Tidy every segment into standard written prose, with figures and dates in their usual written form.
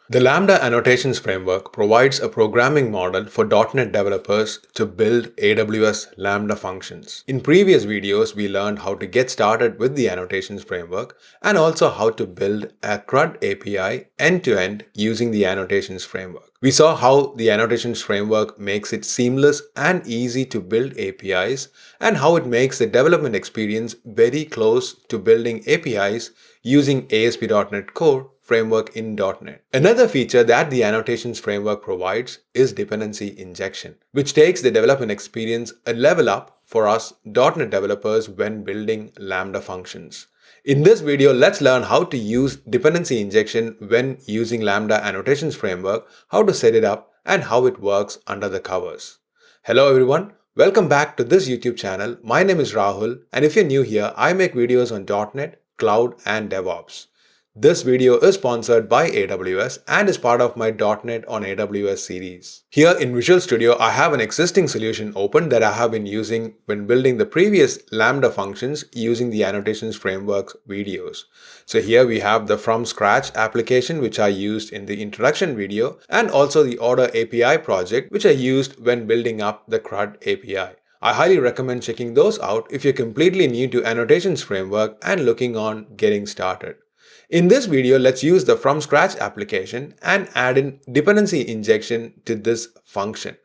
The Lambda Annotations Framework provides a programming model for .NET developers to build AWS Lambda Functions. In previous videos, we learned how to get started with the Annotations Framework and also how to build a CRUD API end-to-end using the Annotations Framework. We saw how the Annotations Framework makes it seamless and easy to build APIs and how it makes the development experience very close to building APIs using ASP.NET Core framework in .NET. Another feature that the Annotations Framework provides is Dependency Injection, which takes the development experience a level up for us .NET developers when building Lambda functions. In this video, let's learn how to use Dependency Injection when using Lambda Annotations Framework, how to set it up, and how it works under the covers. Hello everyone, welcome back to this YouTube channel. My name is Rahul, and if you're new here, I make videos on .NET, Cloud, and DevOps. This video is sponsored by AWS and is part of my .NET on AWS series. Here in Visual Studio, I have an existing solution open that I have been using when building the previous Lambda functions using the Annotations Framework videos. So here we have the from scratch application which I used in the introduction video and also the Order API project which I used when building up the CRUD API. I highly recommend checking those out if you're completely new to Annotations Framework and looking on getting started. In this video, let's use the from scratch application and add in dependency injection to this function.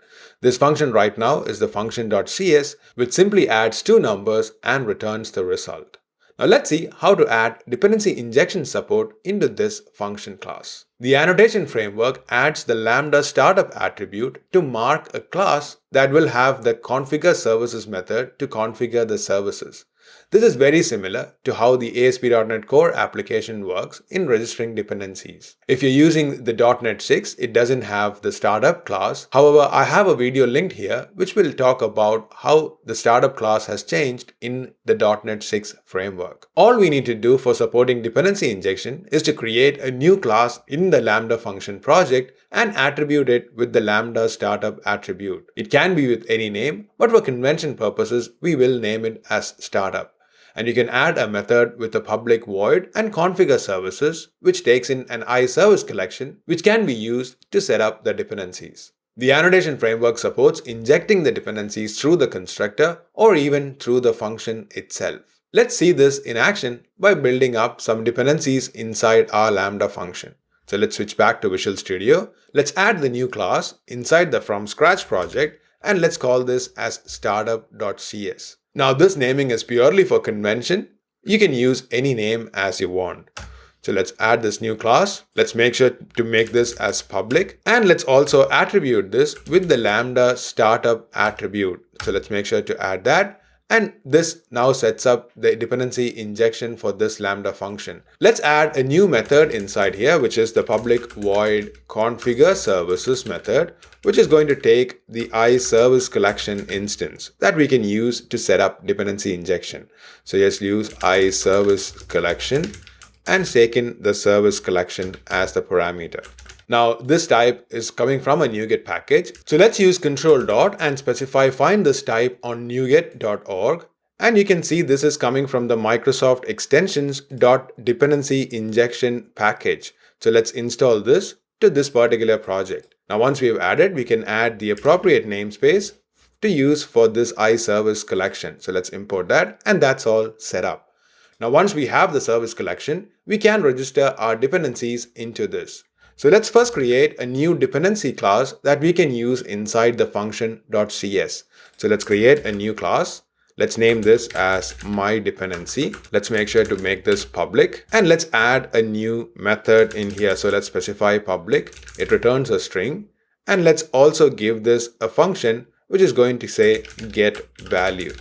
This function right now is the function.cs, which simply adds two numbers and returns the result. Now let's see how to add dependency injection support into this function class. The annotation framework adds the Lambda startup attribute to mark a class that will have the configure services method to configure the services. This is very similar to how the ASP.NET Core application works in registering dependencies. If you're using the .NET 6, it doesn't have the startup class. However, I have a video linked here which will talk about how the startup class has changed in the .NET 6 framework. All we need to do for supporting dependency injection is to create a new class in the Lambda function project and attribute it with the Lambda startup attribute. It can be with any name, but for convention purposes, we will name it as startup. And you can add a method with a public void and configure services, which takes in an iService collection, which can be used to set up the dependencies. The annotation framework supports injecting the dependencies through the constructor or even through the function itself. Let's see this in action by building up some dependencies inside our Lambda function. So let's switch back to Visual Studio. Let's add the new class inside the from scratch project and let's call this as Startup.cs. Now this naming is purely for convention. You can use any name as you want. So let's add this new class. Let's make sure to make this as public. And let's also attribute this with the Lambda startup attribute. So let's make sure to add that. And this now sets up the dependency injection for this Lambda function. Let's add a new method inside here, which is the public void configure services method, which is going to take the iService collection instance that we can use to set up dependency injection. So just use iService collection and take in the service collection as the parameter. Now this type is coming from a NuGet package. So let's use control dot and specify find this type on nuget.org. And you can see this is coming from the Microsoft extensions .dependency injection package. So let's install this to this particular project. Now once we have added, we can add the appropriate namespace to use for this iService collection. So let's import that and that's all set up. Now once we have the service collection, we can register our dependencies into this. So let's first create a new dependency class that we can use inside the function.cs. So let's create a new class. Let's name this as myDependency. Let's make sure to make this public and let's add a new method in here. So let's specify public. It returns a string and let's also give this a function which is going to say get value.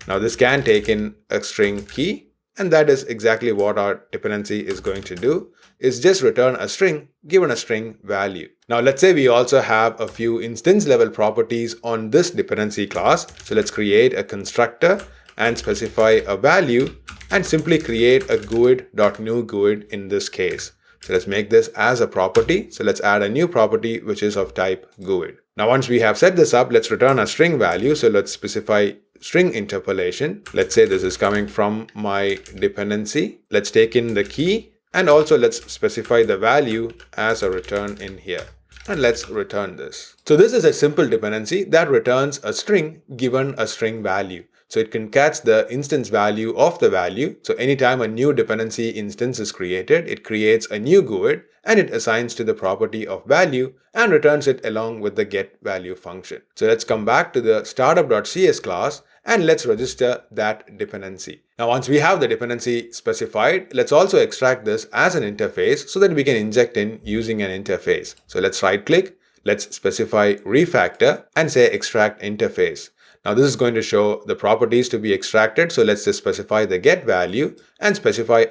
Now this can take in a string key. And that is exactly what our dependency is going to do, is just return a string given a string value. Now let's say we also have a few instance level properties on this dependency class. So let's create a constructor and specify a value and simply create a GUID.new GUID in this case. So let's make this as a property. So let's add a new property which is of type GUID. Now once we have set this up, let's return a string value. So let's specify string interpolation. Let's say this is coming from my dependency. Let's take in the key And also let's specify the value as a return in here. And let's return this. So this is a simple dependency that returns a string given a string value. So it can catch the instance value of the value. So anytime a new dependency instance is created, it creates a new GUID and it assigns to the property of value and returns it along with the getValue function. So let's come back to the Startup.cs class and let's register that dependency. Now, once we have the dependency specified, let's also extract this as an interface so that we can inject in using an interface. So let's right click, let's specify refactor and say extract interface. Now this is going to show the properties to be extracted. So let's just specify the get value and specify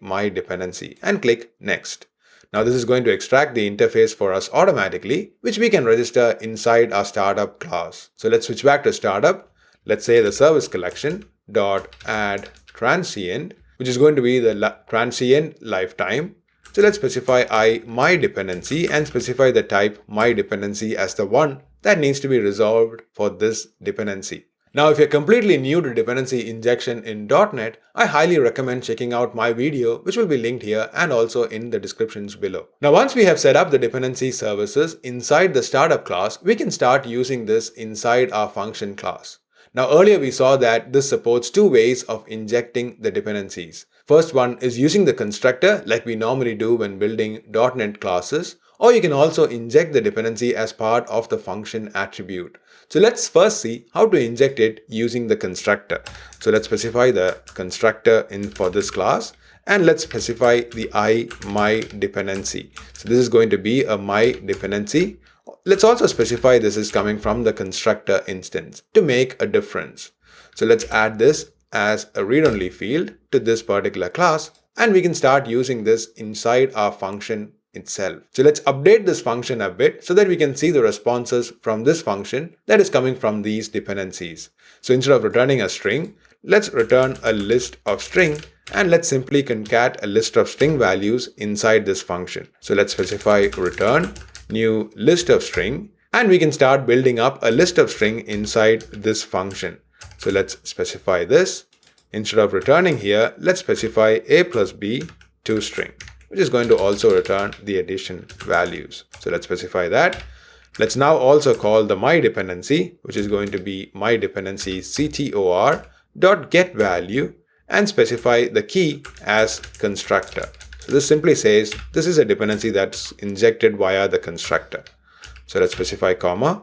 my dependency and click next. Now this is going to extract the interface for us automatically, which we can register inside our startup class. So let's switch back to startup. Let's say the service collection dot add transient, which is going to be the transient lifetime. So let's specify my dependency and specify the type my dependency as the one that needs to be resolved for this dependency. Now, if you're completely new to dependency injection in .NET, I highly recommend checking out my video, which will be linked here and also in the descriptions below. Now, once we have set up the dependency services inside the startup class, we can start using this inside our function class. Now, earlier we saw that this supports two ways of injecting the dependencies. First one is using the constructor like we normally do when building .NET classes, or you can also inject the dependency as part of the function attribute. So let's first see how to inject it using the constructor. So let's specify the constructor in for this class and let's specify the my dependency. So this is going to be a my dependency. Let's also specify this is coming from the constructor instance to make a difference. So let's add this as a read-only field to this particular class and we can start using this inside our function itself. So let's update this function a bit so that we can see the responses from this function that is coming from these dependencies. So instead of returning a string, let's return a list of string and let's simply concat a list of string values inside this function. So let's specify return new list of string and we can start building up a list of string inside this function. So let's specify this. Instead of returning here, let's specify a plus b to string, which is going to also return the addition values. So let's specify that. Let's now also call the my dependency, which is going to be my dependency ctor.getValue and specify the key as constructor. So this simply says this is a dependency that's injected via the constructor. So let's specify comma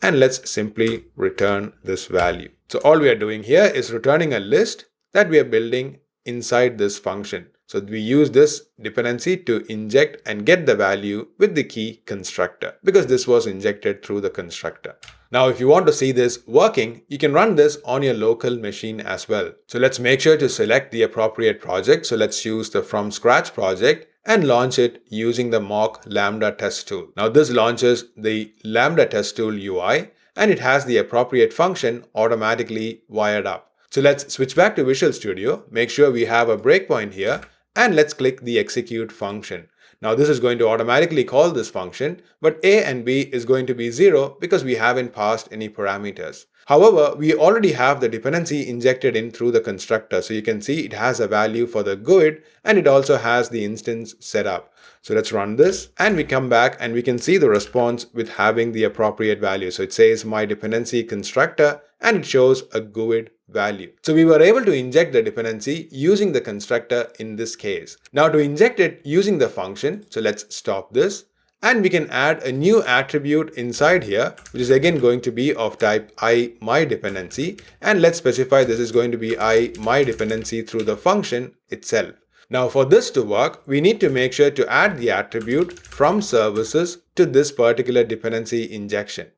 and let's simply return this value. So all we are doing here is returning a list that we are building inside this function. So we use this dependency to inject and get the value with the key constructor because this was injected through the constructor. Now, if you want to see this working, you can run this on your local machine as well. So let's make sure to select the appropriate project. So let's choose the from scratch project and launch it using the mock Lambda test tool. Now this launches the Lambda test tool UI and it has the appropriate function automatically wired up. So let's switch back to Visual Studio, make sure we have a breakpoint here and let's click the execute function. Now this is going to automatically call this function, but a and b is going to be 0 because we haven't passed any parameters. However, we already have the dependency injected in through the constructor. So you can see it has a value for the GUID and it also has the instance set up. So let's run this and we come back and we can see the response with having the appropriate value. So it says my dependency constructor and it shows a GUID value. So we were able to inject the dependency using the constructor in this case. Now to inject it using the function, so let's stop this and we can add a new attribute inside here, which is again going to be of type my dependency, and let's specify this is going to be my dependency through the function itself. Now for this to work, we need to make sure to add the attribute from services to this particular dependency injection.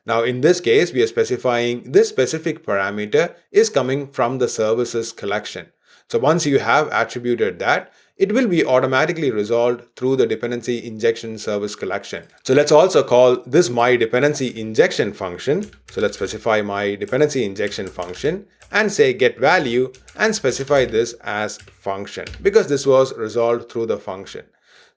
Now in this case, we are specifying this specific parameter is coming from the services collection. So once you have attributed that, it will be automatically resolved through the dependency injection service collection. So let's also call this my dependency injection function. So let's specify my dependency injection function and say get value and specify this as function because this was resolved through the function.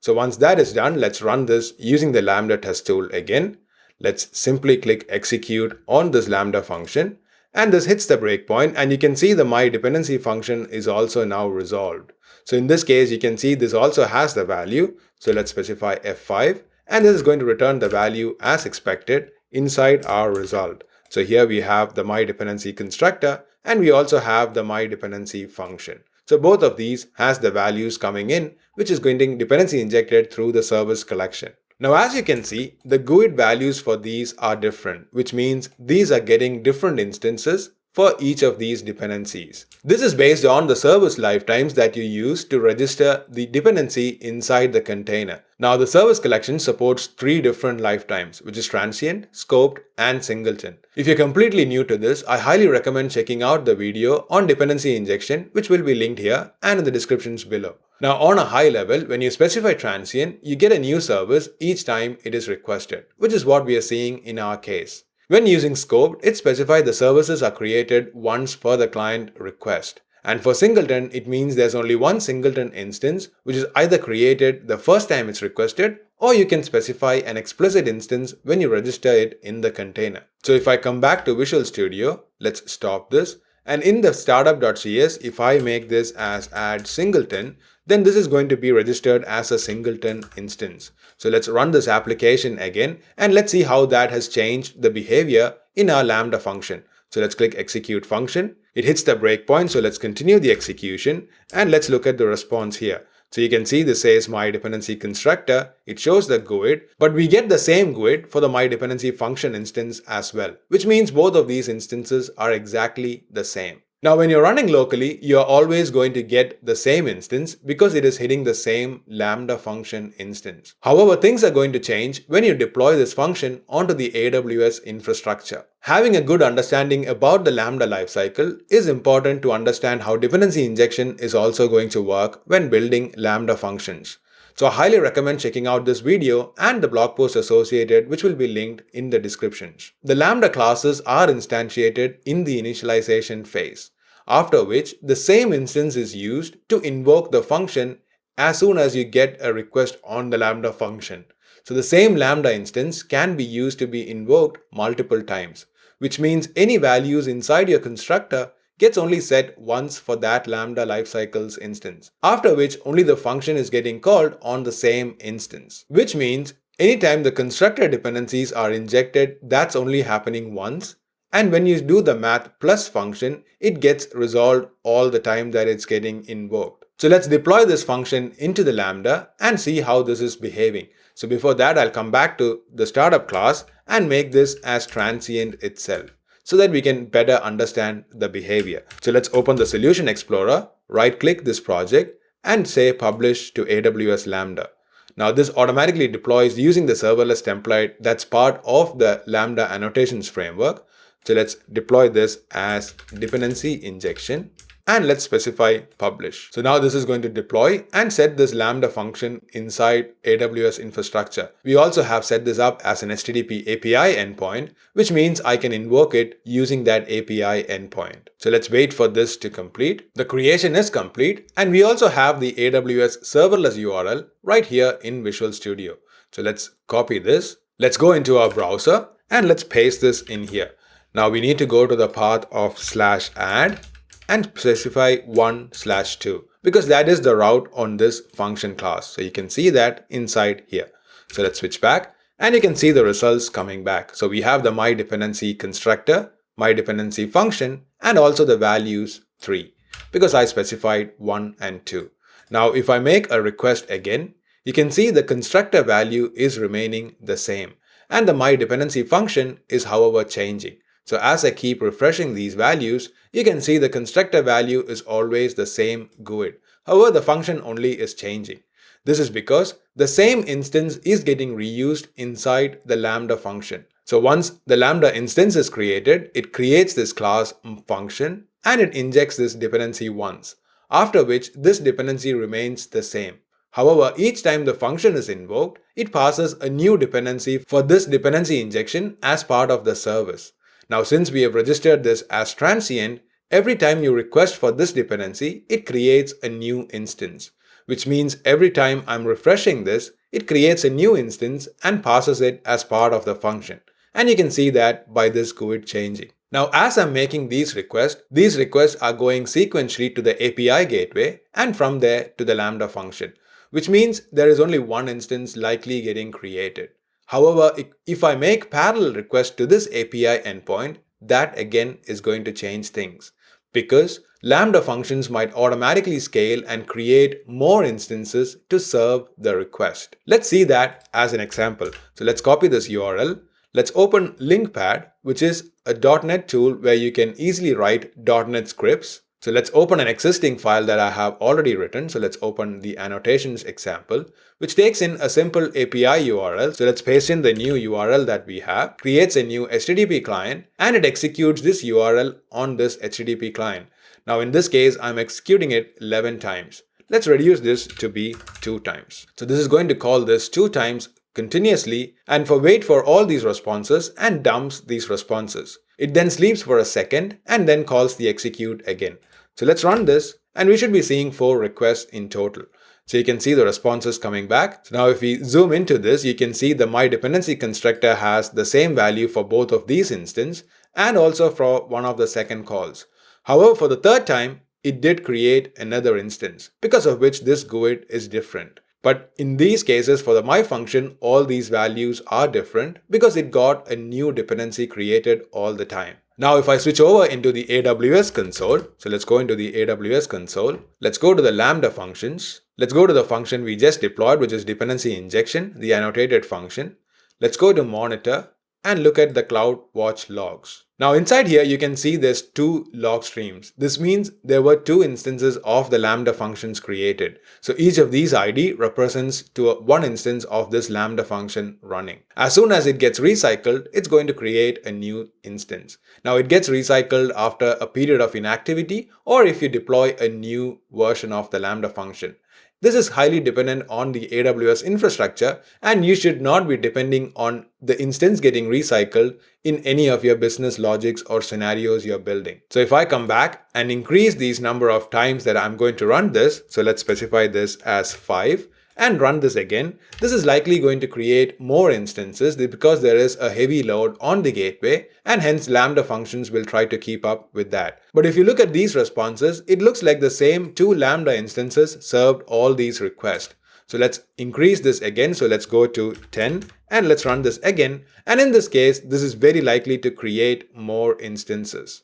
So once that is done, let's run this using the Lambda test tool again. Let's simply click execute on this Lambda function and this hits the breakpoint and you can see the my dependency function is also now resolved. So in this case, you can see this also has the value. So let's specify F5, and this is going to return the value as expected inside our result. So here we have the myDependency constructor, and we also have the myDependency function. So both of these has the values coming in, which is going to dependency injected through the service collection. Now, as you can see, the GUID values for these are different, which means these are getting different instances for each of these dependencies. This is based on the service lifetimes that you use to register the dependency inside the container. Now, the service collection supports 3 different lifetimes, which is transient, scoped, and singleton. If you're completely new to this, I highly recommend checking out the video on dependency injection, which will be linked here and in the descriptions below. Now, on a high level, when you specify transient, you get a new service each time it is requested, which is what we are seeing in our case. When using scoped, it specifies the services are created once per the client request. And for singleton, it means there's only one singleton instance, which is either created the first time it's requested, or you can specify an explicit instance when you register it in the container. So if I come back to Visual Studio, let's stop this. And in the Startup.cs, if I make this as add singleton, then this is going to be registered as a singleton instance. So let's run this application again, and let's see how that has changed the behavior in our Lambda function. So let's click execute function. It hits the breakpoint, so let's continue the execution, and let's look at the response here. So you can see this says myDependency constructor, it shows the GUID, but we get the same GUID for the myDependency function instance as well, which means both of these instances are exactly the same. Now, when you're running locally, you're always going to get the same instance because it is hitting the same Lambda function instance. However, things are going to change when you deploy this function onto the AWS infrastructure. Having a good understanding about the Lambda lifecycle is important to understand how dependency injection is also going to work when building Lambda functions. So I highly recommend checking out this video and the blog post associated, which will be linked in the descriptions. The Lambda classes are instantiated in the initialization phase, after which the same instance is used to invoke the function as soon as you get a request on the Lambda function. So the same Lambda instance can be used to be invoked multiple times, which means any values inside your constructor gets only set once for that Lambda Lifecycle's instance, after which only the function is getting called on the same instance. Which means anytime the constructor dependencies are injected, that's only happening once. And when you do the math plus function, it gets resolved all the time that it's getting invoked. So let's deploy this function into the Lambda and see how this is behaving. So before that, I'll come back to the startup class and make this as transient itself, so that we can better understand the behavior. So let's open the Solution Explorer, right-click this project, and say Publish to AWS Lambda. Now this automatically deploys using the serverless template that's part of the Lambda Annotations Framework. So let's deploy this as Dependency Injection, and let's specify Publish. So now this is going to deploy and set this Lambda function inside AWS infrastructure. We also have set this up as an HTTP API endpoint, which means I can invoke it using that API endpoint. So let's wait for this to complete. The creation is complete, and we also have the AWS serverless URL right here in Visual Studio. So let's copy this. Let's go into our browser and let's paste this in here. Now we need to go to the path of /add and specify 1/2 because that is the route on this function class. So you can see that inside here. So let's switch back and you can see the results coming back. So we have the myDependency constructor, myDependency function, and also the values 3 because I specified 1 and 2. Now if I make a request again, you can see the constructor value is remaining the same and the myDependency function is however changing. So as I keep refreshing these values, you can see the constructor value is always the same GUID. However, the function only is changing. This is because the same instance is getting reused inside the Lambda function. So once the Lambda instance is created, it creates this class function and it injects this dependency once, after which this dependency remains the same. However, each time the function is invoked, it passes a new dependency for this dependency injection as part of the service. Now, since we have registered this as transient, every time you request for this dependency, it creates a new instance, which means every time I'm refreshing this, it creates a new instance and passes it as part of the function. And you can see that by this GUID changing. Now, as I'm making these requests are going sequentially to the API gateway and from there to the Lambda function, which means there is only one instance likely getting created. However, if I make parallel requests to this API endpoint, that again is going to change things, because Lambda functions might automatically scale and create more instances to serve the request. Let's see that as an example. So let's copy this URL. Let's open LinkPad, which is a .NET tool where you can easily write .NET scripts. So let's open an existing file that I have already written. So let's open the annotations example, which takes in a simple API URL. So let's paste in the new URL that we have, creates a new HTTP client, and it executes this URL on this HTTP client. Now in this case, I'm executing it 11 times. Let's reduce this to be 2 times. So this is going to call this 2 times continuously and wait for all these responses and dumps these responses. It then sleeps for a second and then calls the execute again. So let's run this and we should be seeing 4 requests in total. So you can see the responses coming back. So now if we zoom into this, you can see the my dependency constructor has the same value for both of these instances and also for one of the second calls. However, for the third time, it did create another instance, because of which this GUID is different. But in these cases, for the my function, all these values are different because it got a new dependency created all the time. Now, if I switch over into the AWS console, so let's go into the AWS console. Let's go to the Lambda functions. Let's go to the function we just deployed, which is Dependency Injection, the annotated function. Let's go to Monitor and look at the CloudWatch logs. Now inside here, you can see there's 2 log streams. This means there were 2 instances of the Lambda functions created. So each of these ID represents to one instance of this Lambda function running. As soon as it gets recycled, it's going to create a new instance. Now it gets recycled after a period of inactivity or if you deploy a new version of the Lambda function. This is highly dependent on the AWS infrastructure, and you should not be depending on the instance getting recycled in any of your business logics or scenarios you're building. So if I come back and increase these number of times that I'm going to run this, so let's specify this as 5 and run this again, this is likely going to create more instances because there is a heavy load on the gateway and hence Lambda functions will try to keep up with that. But if you look at these responses, it looks like the same 2 Lambda instances served all these requests. So let's increase this again. So let's go to 10 and let's run this again. And in this case, this is very likely to create more instances.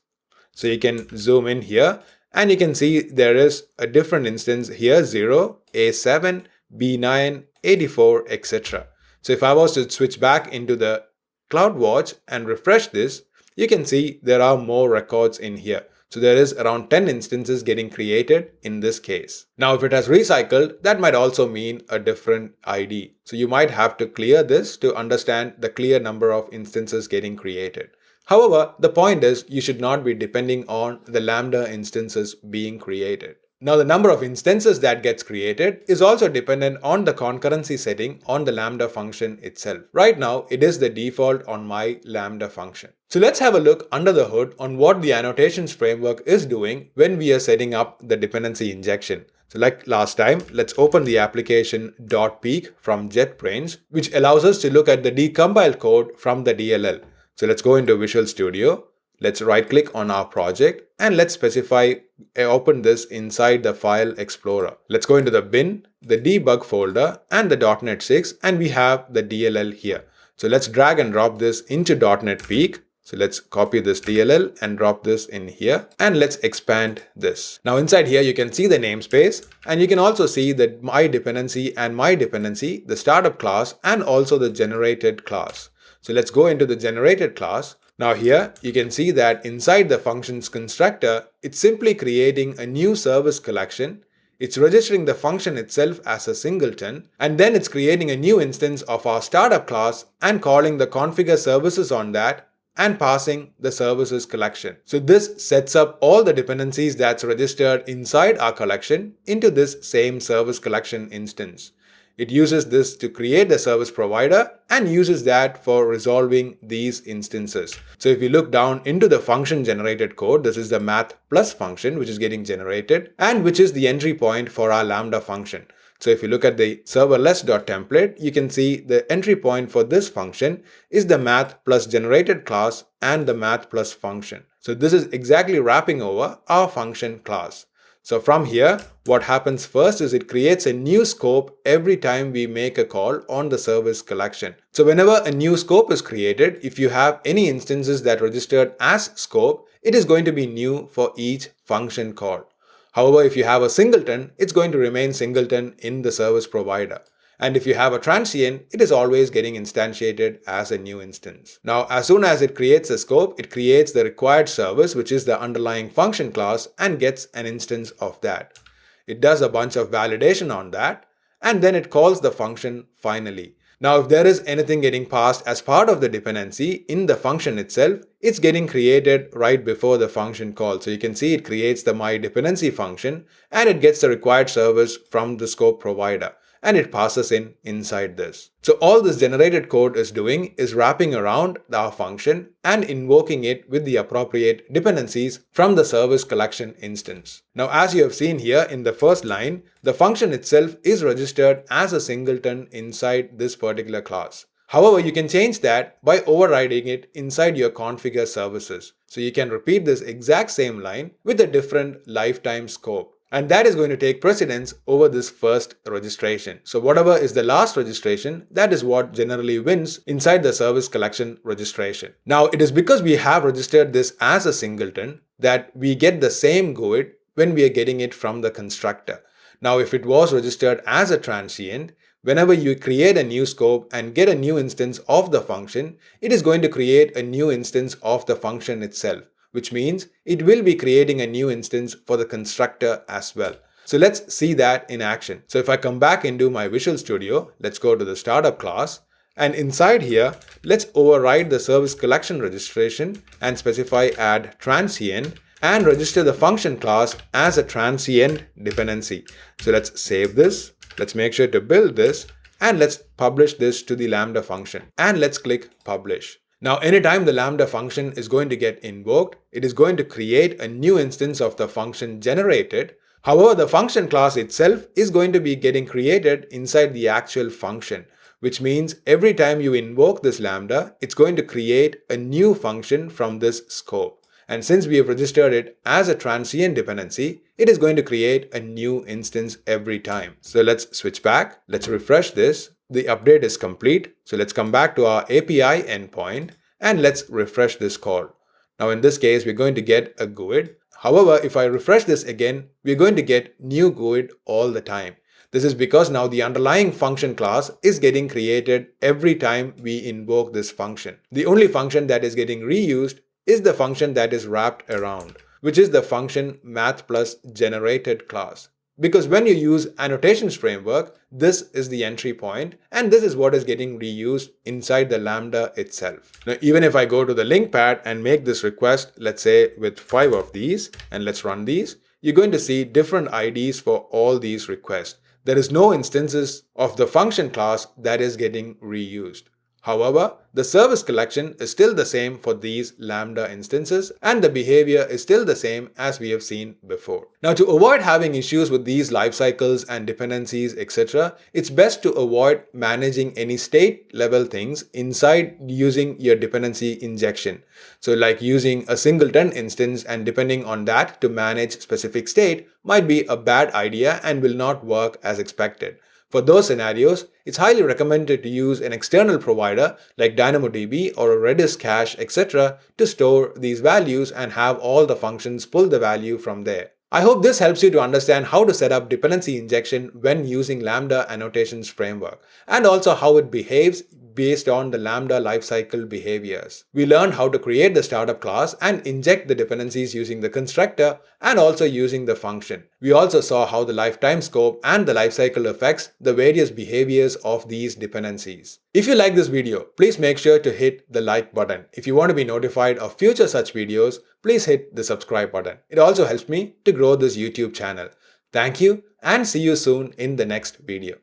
So you can zoom in here and you can see there is a different instance here, 0, A7, B9, 84, etc. So if I was to switch back into the CloudWatch and refresh this, you can see there are more records in here. So there is around 10 instances getting created in this case. Now, if it has recycled, that might also mean a different ID. So you might have to clear this to understand the clear number of instances getting created. However, the point is you should not be depending on the Lambda instances being created. Now, the number of instances that gets created is also dependent on the concurrency setting on the Lambda function itself. Right now, it is the default on my Lambda function. So let's have a look under the hood on what the annotations framework is doing when we are setting up the dependency injection. So like last time, let's open the application .peek from JetBrains, which allows us to look at the decompiled code from the DLL. So let's go into Visual Studio. Let's right click on our project and let's specify open this inside the file explorer. Let's go into the bin, the debug folder and the .NET 6 and we have the DLL here. So let's drag and drop this into .NET Peek. So let's copy this DLL and drop this in here and let's expand this. Now inside here you can see the namespace and you can also see that my dependency and my dependency, the startup class and also the generated class. So let's go into the generated class. Now here you can see that inside the functions constructor, it's simply creating a new service collection. It's registering the function itself as a singleton, and then it's creating a new instance of our startup class and calling the configure services on that and passing the services collection. So this sets up all the dependencies that's registered inside our collection into this same service collection instance. It uses this to create the service provider and uses that for resolving these instances. So if you look down into the function generated code, this is the math plus function which is getting generated and which is the entry point for our Lambda function. So if you look at the serverless.template, you can see the entry point for this function is the math plus generated class and the math plus function. So this is exactly wrapping over our function class. So from here, what happens first is it creates a new scope every time we make a call on the service collection. So whenever a new scope is created, if you have any instances that registered as scope, it is going to be new for each function call. However, if you have a singleton, it's going to remain singleton in the service provider. And if you have a transient, it is always getting instantiated as a new instance. Now, as soon as it creates a scope, it creates the required service, which is the underlying function class, and gets an instance of that. It does a bunch of validation on that, and then it calls the function finally. Now, if there is anything getting passed as part of the dependency in the function itself, it's getting created right before the function call. So you can see it creates the myDependency function, and it gets the required service from the scope provider, and it passes in inside this. So all this generated code is doing is wrapping around our function and invoking it with the appropriate dependencies from the service collection instance. Now, as you have seen here in the first line, the function itself is registered as a singleton inside this particular class. However, you can change that by overriding it inside your configure services. So you can repeat this exact same line with a different lifetime scope. And that is going to take precedence over this first registration. So whatever is the last registration, that is what generally wins inside the service collection registration. Now, it is because we have registered this as a singleton that we get the same GUID when we are getting it from the constructor. Now, if it was registered as a transient, whenever you create a new scope and get a new instance of the function, it is going to create a new instance of the function itself, which means it will be creating a new instance for the constructor as well. So let's see that in action. So if I come back into my Visual Studio, let's go to the startup class, and inside here, let's override the service collection registration and specify add transient and register the function class as a transient dependency. So let's save this. Let's make sure to build this, and let's publish this to the Lambda function, and let's click publish. Now, anytime the Lambda function is going to get invoked, it is going to create a new instance of the function generated. However, the function class itself is going to be getting created inside the actual function, which means every time you invoke this Lambda, it's going to create a new function from this scope. And since we have registered it as a transient dependency, it is going to create a new instance every time. So let's switch back. Let's refresh this. The update is complete. So let's come back to our API endpoint and let's refresh this call. Now in this case, we're going to get a GUID. However, if I refresh this again, we're going to get new GUID all the time. This is because now the underlying function class is getting created every time we invoke this function. The only function that is getting reused is the function that is wrapped around, which is the function math plus generated class. Because when you use annotations framework, this is the entry point, and this is what is getting reused inside the Lambda itself. Now, even if I go to the link pad and make this request, let's say with 5 of these, and let's run these, you're going to see different IDs for all these requests. There is no instances of the function class that is getting reused. However, the service collection is still the same for these Lambda instances, and the behavior is still the same as we have seen before. Now, to avoid having issues with these lifecycles and dependencies, etc., it's best to avoid managing any state level things inside using your dependency injection. So like using a singleton instance and depending on that to manage specific state might be a bad idea and will not work as expected. For those scenarios, it's highly recommended to use an external provider like DynamoDB or a Redis cache, etc. to store these values and have all the functions pull the value from there. I hope this helps you to understand how to set up dependency injection when using Lambda Annotations Framework, and also how it behaves based on the Lambda Lifecycle behaviors. We learned how to create the startup class and inject the dependencies using the constructor and also using the function. We also saw how the lifetime scope and the lifecycle affects the various behaviors of these dependencies. If you like this video, please make sure to hit the like button. If you want to be notified of future such videos, please hit the subscribe button. It also helps me to grow this YouTube channel. Thank you and see you soon in the next video.